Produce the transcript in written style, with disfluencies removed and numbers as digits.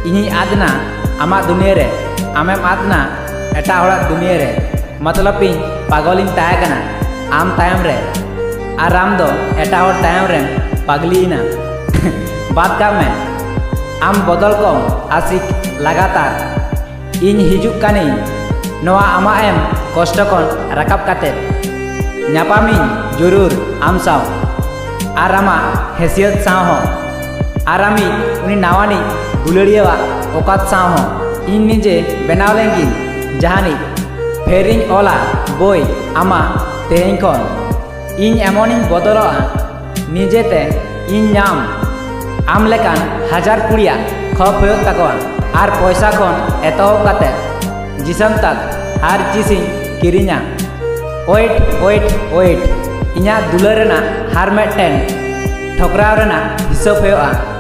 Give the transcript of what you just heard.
इन्हीं आदना आमा दुनिया रे आमेम आदना एटा हड़ा दुनिया रे मतलब इन पागलिन तायकना आम तायम रे और आम दो एटा हड़ तायम रे पागलीना बात का में आम बदल को आसिक लगातार इन हिजुक कानी नवा आमा एम कष्ट कन रकाब काते न्यापामी जरूर आम साव और आमा हैसियत साव हो आरामी उनी नावानी दुलड़िया ओकात साव हो इन निजे बनाव लेंगी जहानी फेरिंग ओला बोई आमा तेहें खन इन एमोनिंग बदला निजेते इन नाम आम लेकान हजार कुड़िया खप होयग ताकवा आर पैसा खन एतहब काते जिसम तक हर चीज़ किरिना ओइट ओइट ओइट इना दुलर रेना हर मेटेन ठोकराव रेना हिसाब होगा